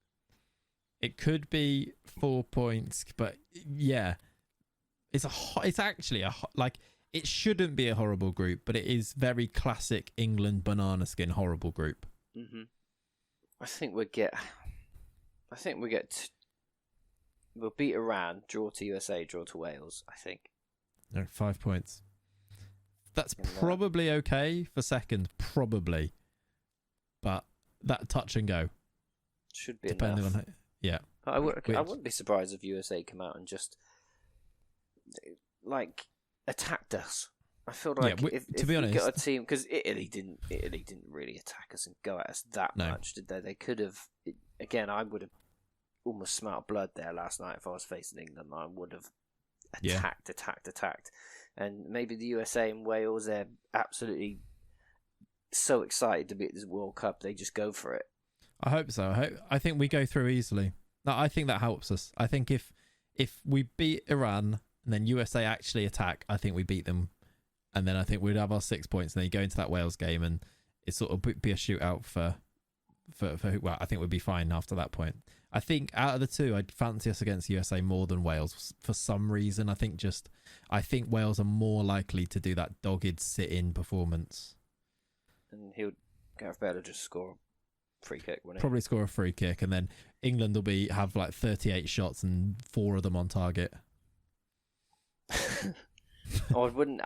It could be 4 points, but yeah, it's actually it shouldn't be a horrible group, but it is very classic England banana skin horrible group. Mm-hmm. We'll beat Iran, draw to USA, draw to Wales. I think. No, 5 points. That's probably okay for second, probably, but that touch and go should be depending enough. on yeah. I wouldn't be surprised if USA come out and just attacked us. I feel like to be honest, got a team, because Italy didn't really attack us and go at us that much, did they? They could have. Again, I would have almost smelt blood there last night if I was facing England. I would have attacked. And maybe the USA and Wales, they're absolutely so excited to be at this World Cup, they just go for it. I hope so. I think we go through easily. No, I think that helps us. I think if we beat Iran and then USA actually attack, I think we beat them. And then I think we'd have our 6 points, and then you go into that Wales game and it sort of be a shootout for well, I think we'd be fine after that point. I think out of the two, I'd fancy us against USA more than Wales for some reason. I think Wales are more likely to do that dogged sit-in performance. And Gareth Bale will just score a free kick, wouldn't he? Probably score a free kick, and then England will have like 38 shots and 4 of them on target. I wouldn't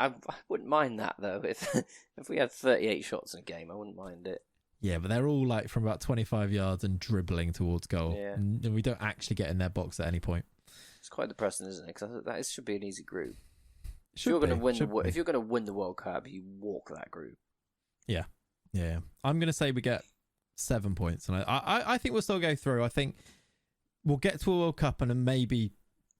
mind that though. If we had 38 shots in a game, I wouldn't mind it. Yeah, but they're all like from about 25 yards and dribbling towards goal. Yeah. And we don't actually get in their box at any point. It's quite depressing, isn't it? Because that should be an easy group. If you're going to win the World Cup, you walk that group. Yeah. I'm going to say we get 7 points, and I think we'll still go through. I think we'll get to a World Cup, and then maybe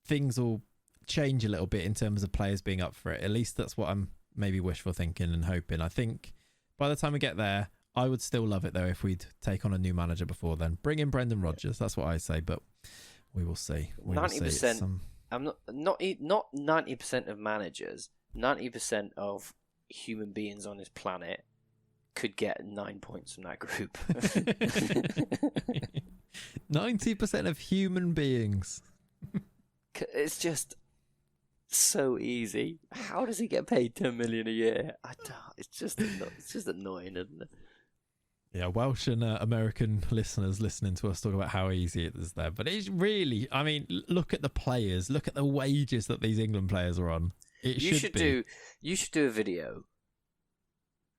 things will change a little bit in terms of players being up for it. At least that's what I'm maybe wishful thinking and hoping. I think by the time we get there, I would still love it though if we'd take on a new manager before then. Bring in Brendan Rodgers. That's what I say, but we will see. 90%. I'm not 90% of managers. 90% of human beings on this planet could get 9 points from that group. 90% of human beings. It's just so easy. How does he get paid 10 million a year? It's just annoying, isn't it? Yeah, Welsh and American listeners listening to us talk about how easy it is there. But it's really, I mean, look at the players. Look at the wages that these England players are on. You should do a video.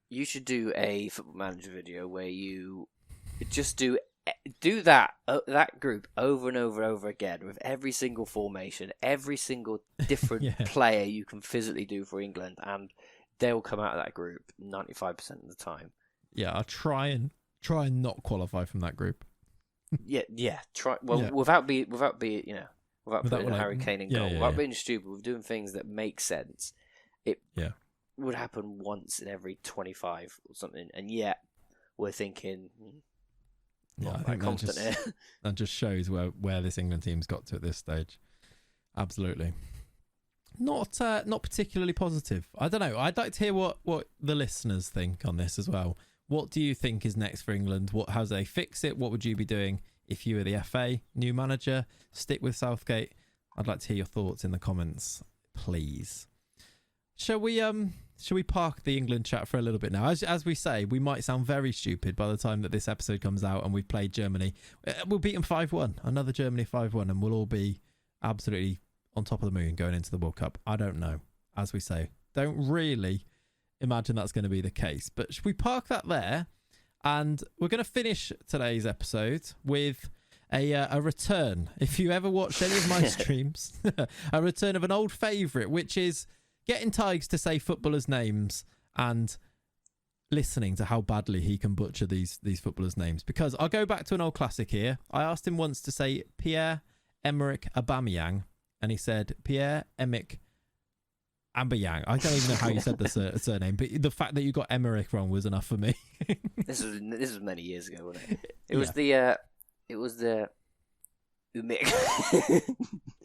You should do a Football Manager video where you just do that group over and over and over again with every single formation, every single different player you can physically do for England, and they'll come out of that group 95% of the time. Yeah, I'll try and not qualify from that group. Yeah. Without being without putting Harry Kane in goal, without being stupid, we're doing things that make sense. It would happen once in every 25 or something, and yet we're thinking. I think that just shows where this England team's got to at this stage. Absolutely. Not particularly positive. I don't know. I'd like to hear what the listeners think on this as well. What do you think is next for England? How do they fix it? What would you be doing if you were the FA? New manager? Stick with Southgate? I'd like to hear your thoughts in the comments, please. Shall we park the England chat for a little bit now? As we say, we might sound very stupid by the time that this episode comes out and we've played Germany. We'll beat them 5-1. Another Germany 5-1, and we'll all be absolutely on top of the moon going into the World Cup. I don't know. As we say, don't really imagine that's going to be the case. But should we park that there? And we're going to finish today's episode with a return. If you ever watched any of my streams, a return of an old favourite, which is getting Tiges to say footballers' names and listening to how badly he can butcher these footballers' names. Because I'll go back to an old classic here. I asked him once to say Pierre-Emerick Aubameyang, and he said Pierre-Emerick Aubameyang. I don't even know how you said the surname, but the fact that you got Emerick wrong was enough for me. This was many years ago, wasn't it? It was the Umik.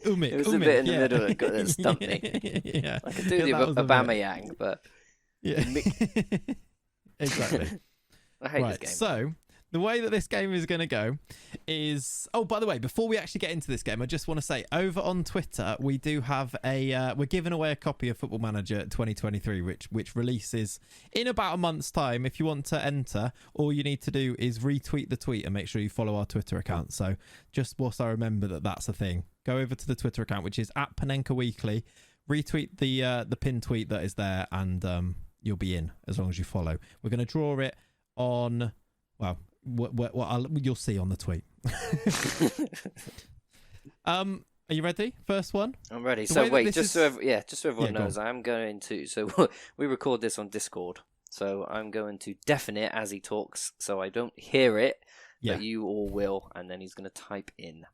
Umik. It was the bit in the middle that stumped me. Yeah. I could do the Aubameyang, but Umik. Exactly. I hate this game. So the way that this game is going to go is... Oh, by the way, before we actually get into this game, I just want to say, over on Twitter, we do have we're giving away a copy of Football Manager 2023, which releases in about a month's time. If you want to enter, all you need to do is retweet the tweet and make sure you follow our Twitter account. So just whilst I remember that's a thing, go over to the Twitter account, which is @Panenka Weekly, retweet the pinned tweet that is there, and you'll be in as long as you follow. We're going to draw it on... Well... you'll see on the tweet. Are you ready? First one? I'm ready. So wait, just so everyone knows, I'm going to... So we record this on Discord. So I'm going to deafen it as he talks so I don't hear it, but you all will, and then he's going to type in.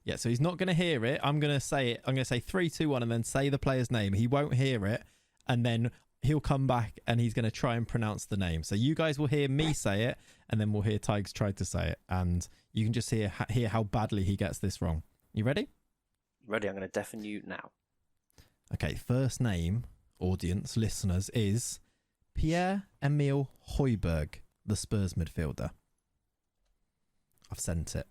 Yeah, so he's not going to hear it. I'm going to say it. I'm going to say 3, 2, 1, and then say the player's name. He won't hear it, and then he'll come back and he's going to try and pronounce the name. So you guys will hear me say it, and then we'll hear Tiges try to say it, and you can just hear how badly he gets this wrong. You ready? Ready. I'm going to deafen you now. Okay, first name, audience, listeners, is Pierre-Emile Højbjerg, the Spurs midfielder. I've sent it.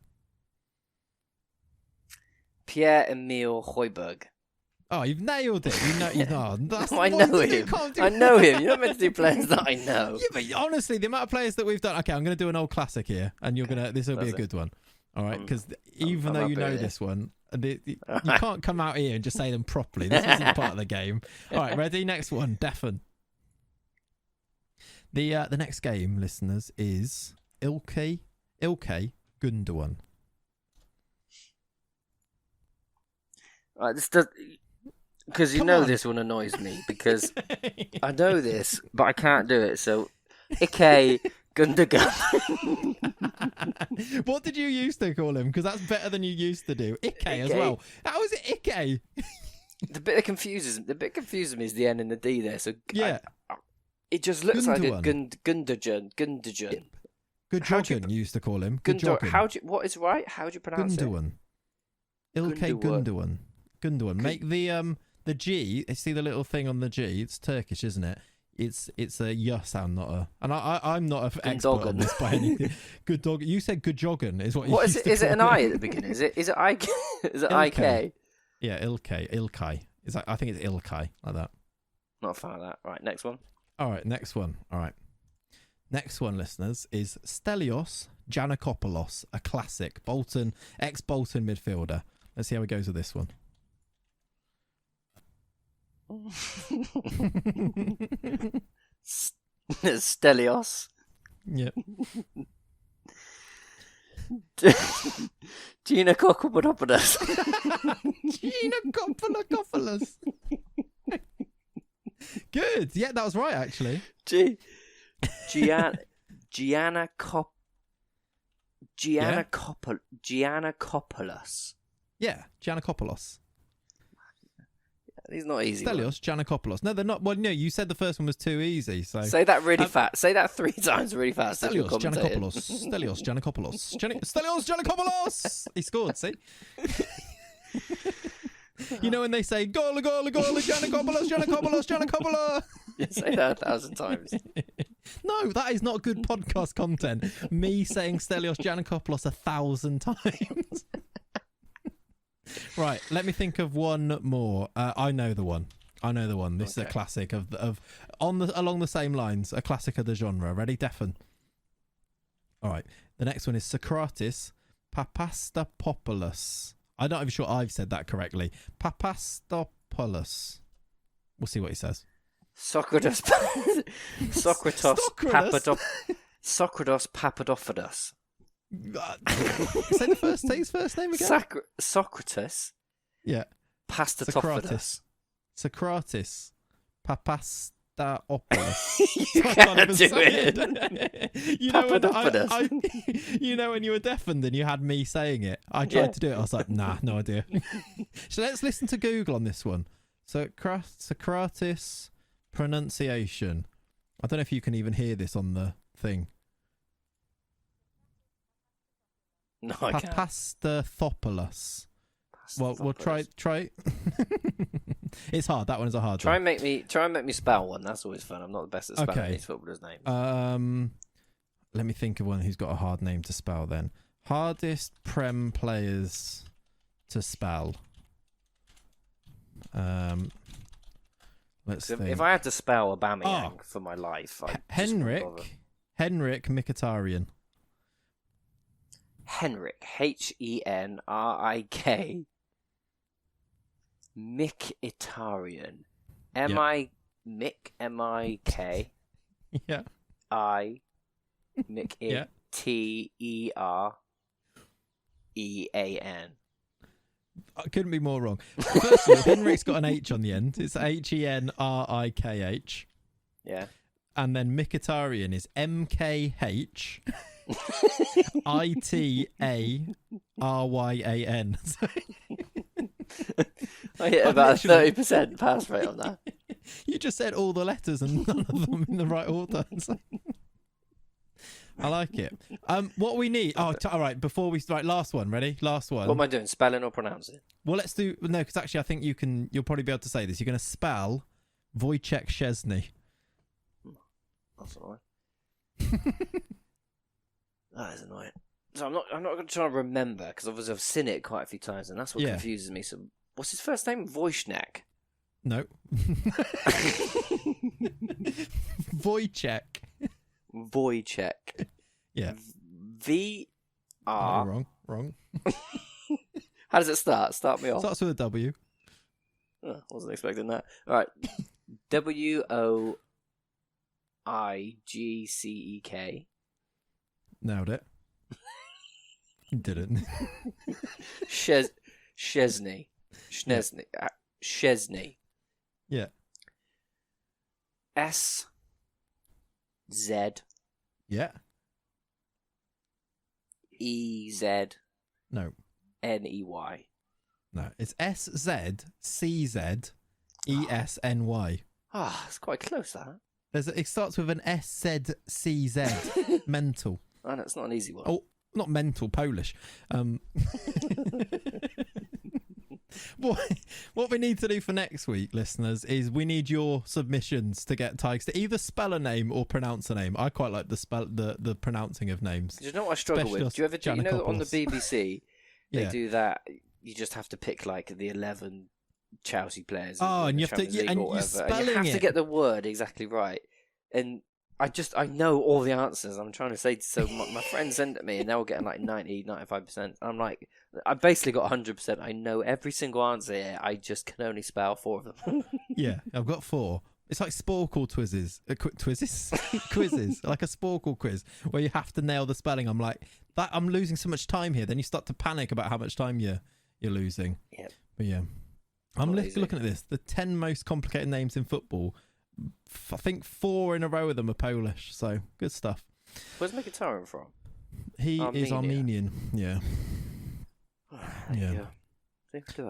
Pierre-Emile Højbjerg. Oh, you've nailed it. I know him. I know him. You're not meant to do players that I know. Yeah, but honestly, the amount of players that we've done... Okay, I'm going to do an old classic here, and this will be a good one. All right? Because even though you know this one, you can't come out here and just say them properly. This isn't part of the game. All right, ready? Next one. Defen. The next game, listeners, is Ilkay Gundogan. Right, this does... Because this one annoys me, because I know this, but I can't do it, so Ike Gundogan. What did you used to call him? Because that's better than you used to do. Ike as well. How is it Ike? The bit that confuses me is the N and the D there, so yeah. It just looks like a Gundogan. Gundogan, you used to call him. What is right? How do you pronounce it? Ilkay Gundogan. Gundogan. Make the G. See the little thing on the G. It's Turkish, isn't it? It's a y sound, not a. And I'm not an expert on this by anything. Good dog. You said Gundogan is what. What is it? Is it an I at the beginning? Is it I? Is it IK? Yeah, Ilkay. I think it's Ilkay, like that. Not a fan of that. Right, next one. All right, next one. All right. Next one, listeners, is Stelios Giannakopoulos, a classic ex-Bolton midfielder. Let's see how it goes with this one. Stelios. Yep. Giannakopoulos. Giannakopoulos. Good. Yeah, that was right, actually. Giannakopoulos. Yeah, Giannakopoulos. These not easy. Stelios Giannakopoulos. No, they're not. Well, no, you said the first one was too easy. So say that really fast. Say that 3 times really fast. Stelios Giannakopoulos. Stelios Giannakopoulos. Stelios Giannakopoulos. He scored. See. You know when they say goal, Giannakopoulos. You say that 1,000 times. No, that is not good podcast content. Me saying Stelios Giannakopoulos 1,000 times. Right, let me think of one more. I know the one. This is a classic along the same lines, a classic of the genre. Ready, Defin? All right, the next one is Socrates Papastapopoulos. I'm not even sure I've said that correctly. Papastopoulos. We'll see what he says. Socrates Papadopoulos. Say his first name again. Socrates. Yeah. Pastatopoulos. Socrates Papastopoulos. You can't do it. You know when you were deafened and you had me saying it. I tried to do it. I was like, nah, no idea. So let's listen to Google on this one. Socrates pronunciation. I don't know if you can even hear this on the thing. No, I can't. Papastopoulos. Well, we'll try. It's hard. That one is a hard one. Try and make me spell one. That's always fun. I'm not the best at spelling these footballers' names. Let me think of one who's got a hard name to spell then. Hardest Prem players to spell. Let's think. If I had to spell Aubameyang for my life, Henrik Mkhitaryan. Henrik, Henrik, Mkhitaryan. Mik, M-I-K. Yeah. I, T-E-R-E-A-N. I couldn't be more wrong. First of all, Henrik's got an H on the end. It's Henrikh. Yeah. And then Mkhitaryan is MKH. ITARYAN. I hit about a 30% pass rate on that. You just said all the letters and none of them in the right order. I like it. What we need. All right. Before we start, last one. Ready? Last one. What am I doing? Spelling or pronouncing? Well, let's do. No, because actually, I think you'll probably be able to say this. You're going to spell Wojciech Szczesny. That's all right. That is annoying. So I'm not going to try to remember because obviously I've seen it quite a few times, and that's what confuses me. So, what's his first name? Wojciech. No. Wojciech. Yeah. V-R. No, wrong. How does it start? Start me off. Starts with a W. Oh, wasn't expecting that. All right. W-O-I-G-C-E-K. Nailed it. You didn't. Szczesny. Yeah. S-Z. Yeah. E-Z. No. N-E-Y. No, it's S-Z-C-Z-E-S-N-Y. It's quite close, that. It starts with an S-Z-C-Z. Mental. Oh, no, it's not an easy one. Oh, not mental, Polish. What we need to do for next week, listeners, is we need your submissions to get Tigers to either spell a name or pronounce a name. I quite like the pronouncing of names. Do you know what I struggle with? Do you ever do? You know, on the BBC, they do that. You just have to pick like the 11 Chelsea players. And you have to, get the word exactly right. And I know all the answers. I'm trying to say, so my friends send it me and they're all getting like 90, 95%. I'm like, I basically got 100%. I know every single answer here. I just can only spell 4 of them. Yeah, I've got 4. It's like Sporkle quizzes, like a Sporkle quiz where you have to nail the spelling. I'm like, I'm losing so much time here. Then you start to panic about how much time you're losing. Yeah. But yeah, I'm looking at this. The 10 most complicated names in football. I think 4 in a row of them are Polish. So good stuff. Where's Mkhitaryan from? He is Armenian. Yeah.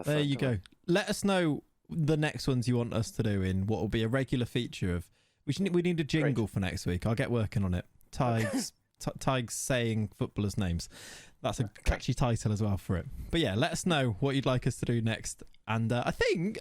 There you go. Let us know the next ones you want us to do in what will be a regular feature of. We need a jingle for next week. I'll get working on it. Tiges saying footballers' names. That's a catchy title as well for it. But yeah, let us know what you'd like us to do next. And I think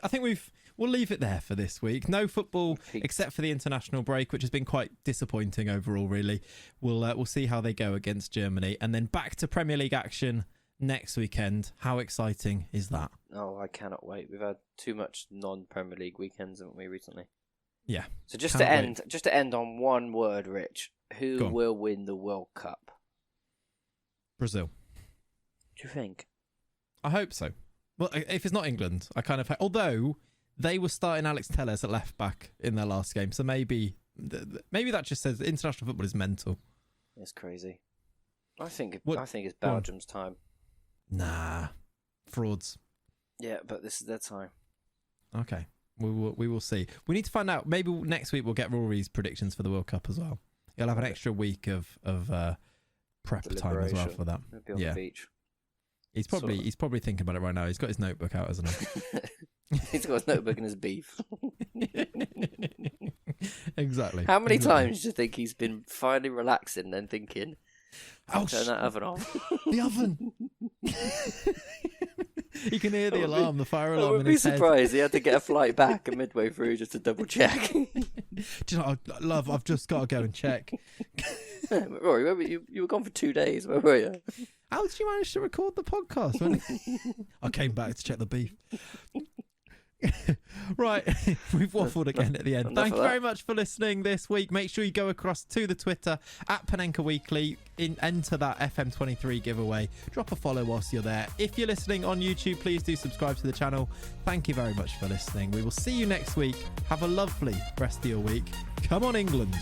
we'll leave it there for this week. No football except for the international break, which has been quite disappointing overall. Really, we'll see how they go against Germany, and then back to Premier League action next weekend. How exciting is that? Oh, I cannot wait. We've had too much non-Premier League weekends, haven't we, recently? Yeah. So just to end on one word, Rich, who will win the World Cup? Brazil. Do you think? I hope so. Well, if it's not England, I kind of... Although they were starting Alex Telles at left back in their last game, so maybe that just says that international football is mental. It's crazy. I think it's Belgium's time. Nah, frauds. Yeah, but this is their time. Okay, we will see. We need to find out. Maybe next week we'll get Rory's predictions for the World Cup as well. He'll have an extra week of prep time as well for that. He'll be on the beach. He's probably thinking about it right now. He's got his notebook out, hasn't he? He's got his notebook and his beef. Exactly. How many times do you think he's been finally relaxing and then thinking, I'll turn that oven off? The oven! You can hear the alarm, the fire alarm in his head. I would be surprised he had to get a flight back and midway through just to double check. Do you know, love, I've just got to go and check. Rory, where were you? You were gone for 2 days. Where were you? How did you manage to record the podcast? I came back to check the beef. Right, we've waffled again at the end. Thank you very much for listening this week. Make sure you go across to the Twitter at Panenka Weekly, enter that FM23 giveaway. Drop a follow whilst you're there. If you're listening on YouTube, please do subscribe to the channel. Thank you very much for listening. We will see you next week. Have a lovely rest of your week. Come on, England.